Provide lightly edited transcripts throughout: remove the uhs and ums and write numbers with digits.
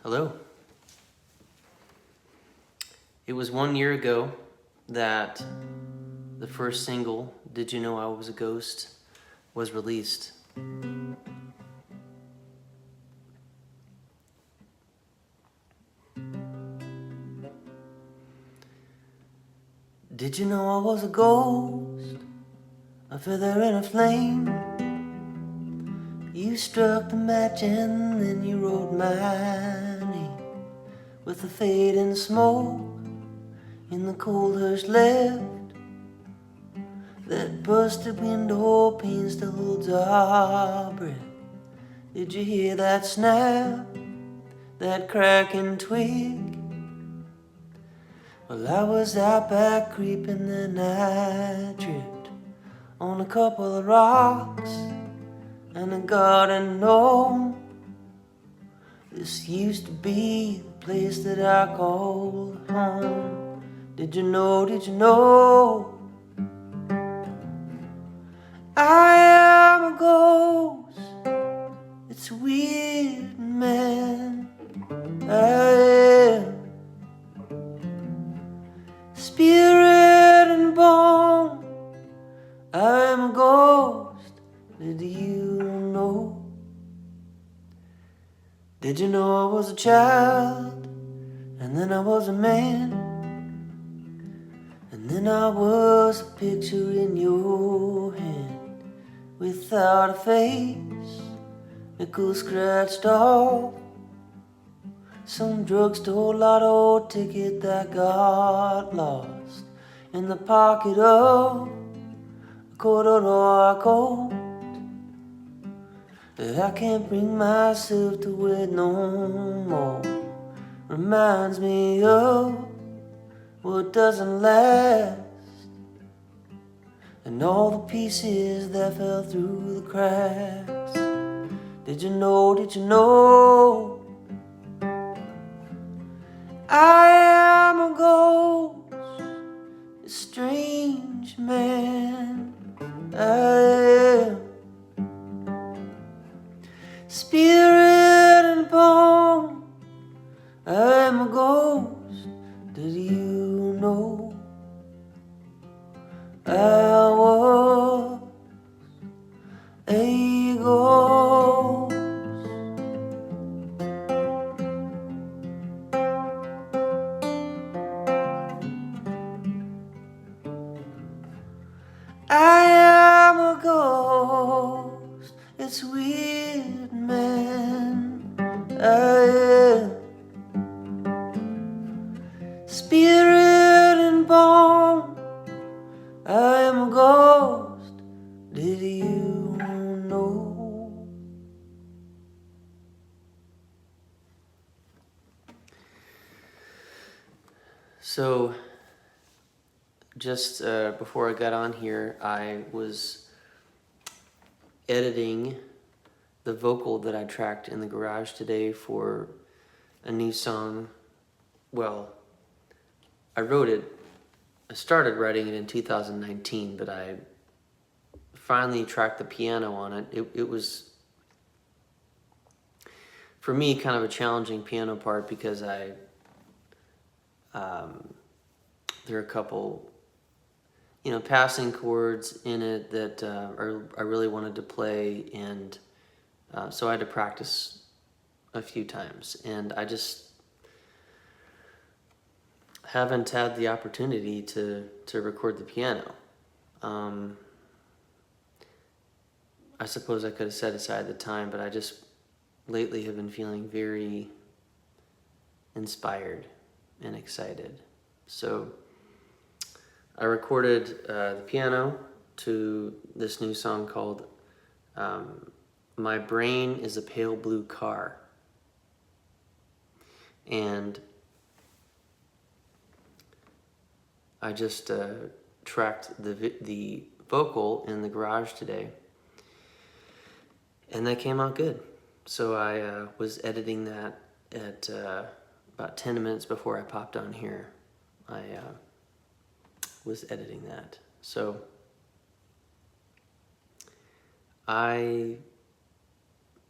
Hello. It was 1 year ago that the first single, Did You Know I Was a Ghost, was released. Did you know I was a ghost, a feather in a flame? You struck the match and then you wrote my name with the fading smoke in the cold hush left. That busted window pane still holds our breath. Did you hear that snap, that cracking twig? Well, I was out back creeping and I tripped on a couple of rocks and a garden gnome. This used to be the place that I called home. Did you know, I am a ghost? It's weird, man. I am spirit and bone. I'm a ghost. Did you know? Did you know I was a child? And then I was a man. And then I was a picture in your hand. Without a face, nickel scratched off. Some drugstore lotto ticket that got lost in the pocket of a corduroy coat that I can't bring myself to wear no more. Reminds me of what doesn't last, and all the pieces that fell through the cracks. Did you know? I am a ghost, a strange man. I am spirit and bone. I am a ghost. Did you know? I was a ghost. I am a ghost. It's weird, man. I am spirit and bone. I am a ghost. Did you know? So, just before I got on here, I was editing the vocal that I tracked in the garage today for a new song. Well, I started writing it in 2019, but I finally tracked the piano on it. It was, for me, kind of a challenging piano part because there are a couple passing chords in it that I really wanted to play, and so I had to practice a few times, and I just haven't had the opportunity to record the piano. I suppose I could have set aside the time, but I just lately have been feeling very inspired and excited. So I recorded the piano to this new song called My Brain is a Pale Blue Car. And I just tracked the vocal in the garage today, and that came out good. So I was editing that at about 10 minutes before I popped on here. I was editing that. So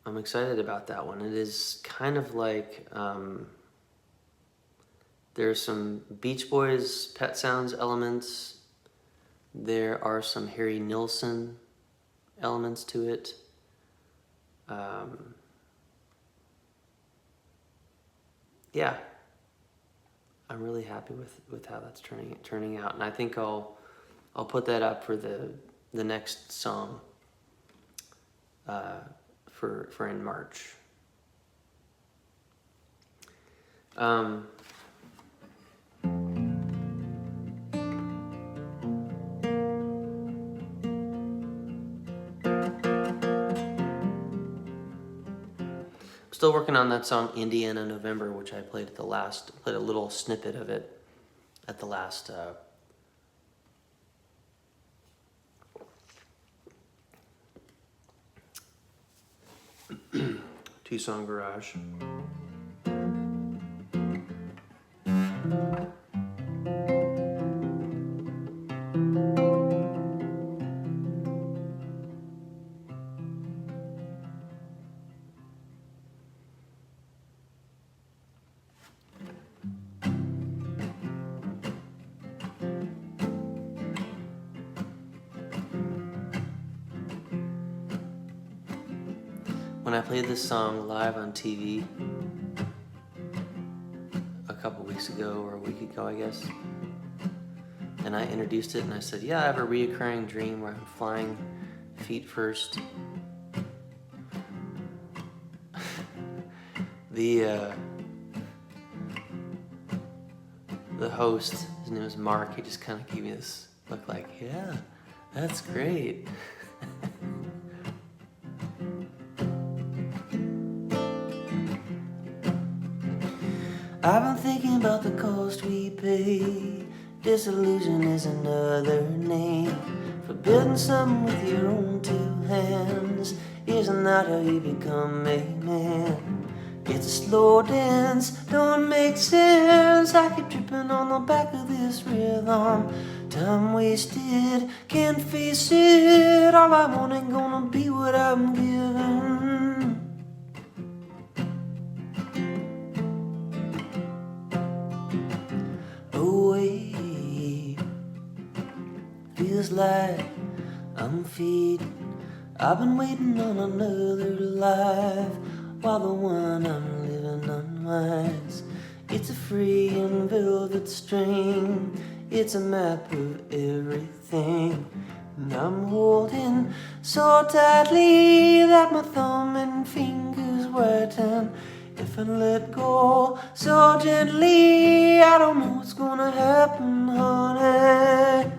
I'm excited about that one. It is kind of like there's some Beach Boys, Pet Sounds elements. There are some Harry Nilsson elements to it. Yeah, I'm really happy with how that's turning out, and I think I'll put that up for the next song for in March. Still working on that song Indiana November, which I played played a little snippet of it at the last Tucson Garage. When I played this song live on TV a couple weeks ago, or a week ago, I guess, and I introduced it and I said, yeah, I have a reoccurring dream where I'm flying feet first. The host, his name is Mark, he just kind of gave me this look like, yeah, that's great. I've been thinking about the cost we pay. Disillusion is another name for building something with your own two hands. Isn't that how you become a man? It's a slow dance, don't make sense. I keep tripping on the back of this rhythm. Time wasted, can't face it. All I want ain't gonna be what I'm given. Feels like I'm feeding. I've been waiting on another life, while the one I'm living unwinds. It's a free and velvet string. It's a map of everything. And I'm holding so tightly that my thumb and fingers whiten. If I let go so gently, I don't know what's gonna happen, honey.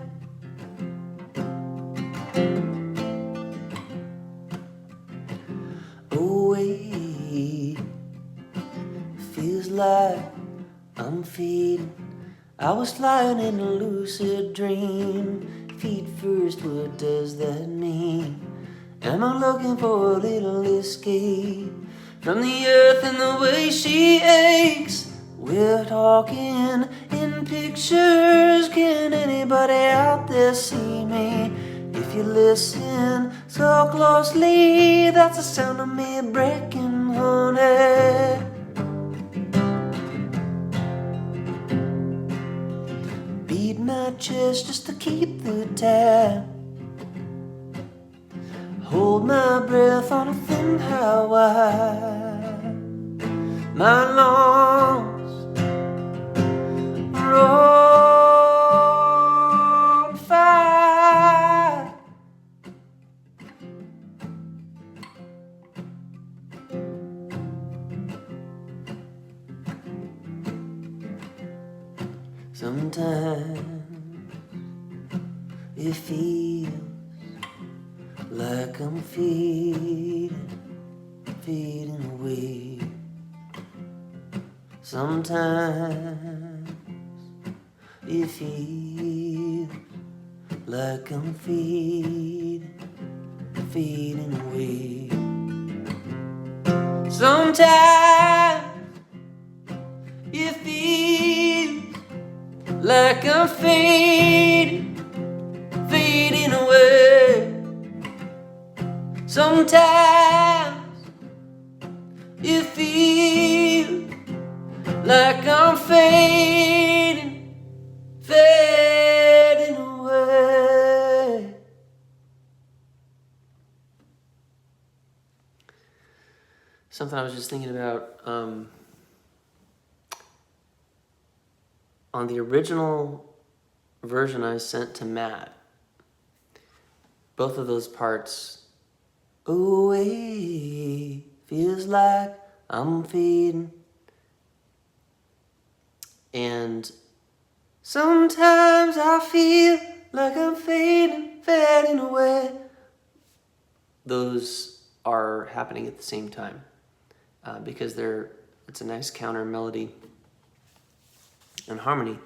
Feels like I'm feeding. I was flying in a lucid dream. Feet first, what does that mean? Am I looking for a little escape from the earth and the way she aches? We're talking in pictures. Can anybody out there see me? If you listen so closely, that's the sound of me breaking, honey. Beat my chest just to keep the tap. Hold my breath on a thin Hawaii. My lungs roll fire. Sometimes it feels like I'm fading away. Sometimes it feels like I'm fading away. Sometimes it feels like I'm fading away. Sometimes it feels like I'm fading, fading away. Something I was just thinking about, on the original version I sent to Matt, both of those parts, away, feels like I'm fading. And sometimes I feel like I'm fading, fading away. Those are happening at the same time because it's a nice counter melody and harmony.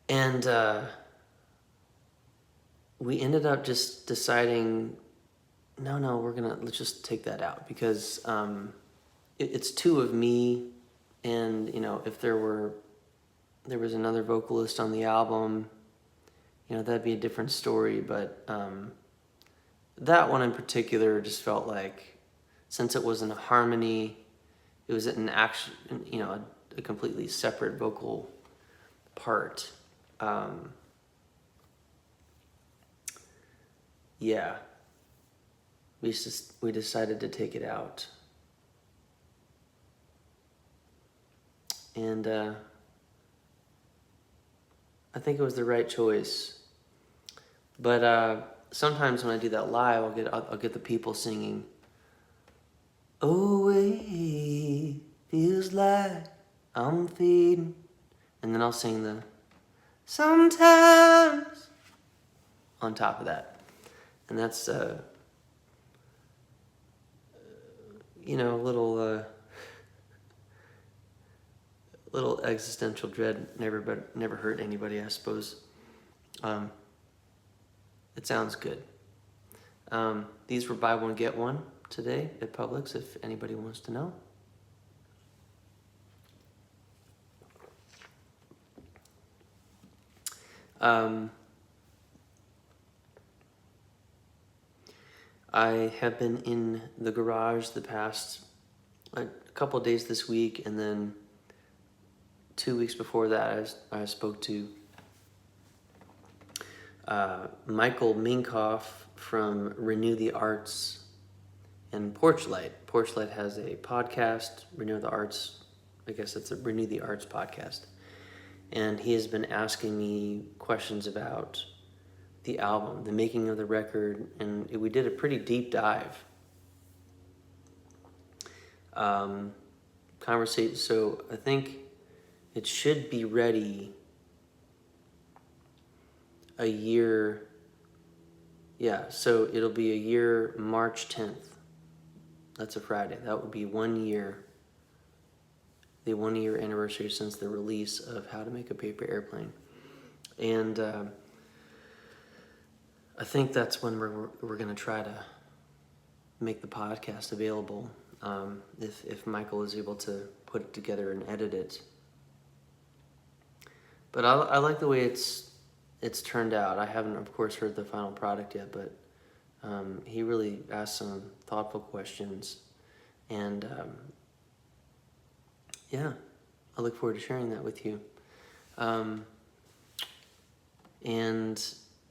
And we ended up just deciding, no, let's just take that out because it's two of me, and if there was another vocalist on the album, that'd be a different story. But that one in particular just felt like, since it wasn't a harmony, it was an action, a completely separate vocal part. Yeah, we decided to take it out, and I think it was the right choice. But sometimes when I do that live, I'll get the people singing, away, feels like I'm fading, and then I'll sing the sometimes on top of that. And that's a little existential dread never hurt anybody, I suppose. It sounds good. These were buy one get one today at Publix, if anybody wants to know. I have been in the garage the past a couple of days this week, and then 2 weeks before that I spoke to Michael Minkoff from Renew the Arts and Porchlight. Porchlight has a podcast, Renew the Arts. I guess it's a Renew the Arts podcast. And he has been asking me questions about the album, the making of the record, and we did a pretty deep dive conversation. So I think it should be ready a year. Yeah, so it'll be a year, March 10th. That's a Friday. That would be 1 year, the 1 year anniversary since the release of How to Make a Paper Airplane. And I think that's when we're going to try to make the podcast available, if Michael is able to put it together and edit it. But I like the way it's turned out. I haven't, of course, heard the final product yet, but he really asked some thoughtful questions, and yeah, I look forward to sharing that with you. And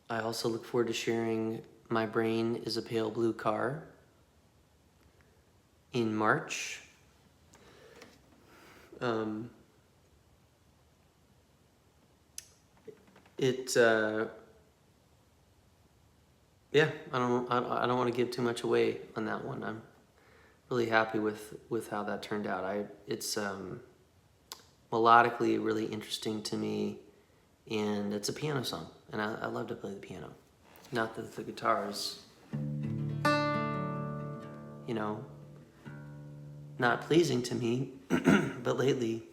I also look forward to sharing My Brain is a Pale Blue Car in March. Yeah, I don't want to give too much away on that one. I'm really happy with how that turned out. It's melodically really interesting to me, and it's a piano song, and I love to play the piano. Not that the guitar is, not pleasing to me, but lately,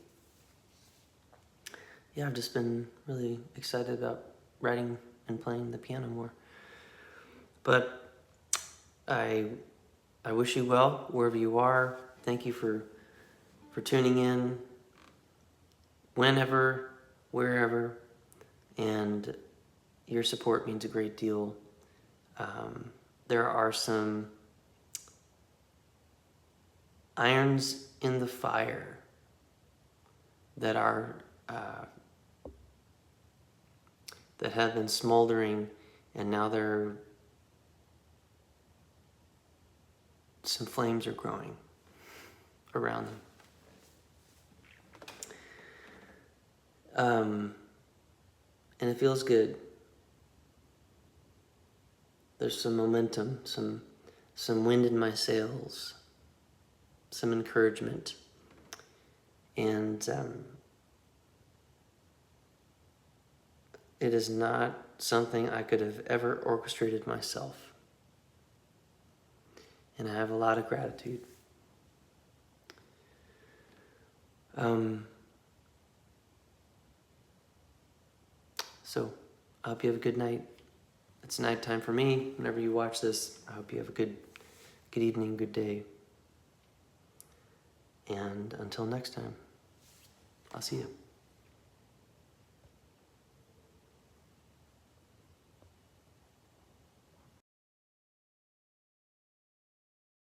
yeah, I've just been really excited about writing and playing the piano more. But I wish you well wherever you are. Thank you for tuning in whenever, wherever, and your support means a great deal. There are some irons in the fire that are that have been smoldering, and now some flames are growing around them. And it feels good. There's some momentum, some wind in my sails, some encouragement, and it is not something I could have ever orchestrated myself. And I have a lot of gratitude. So I hope you have a good night. It's nighttime for me. Whenever you watch this, I hope you have a good evening, good day. And until next time, I'll see you.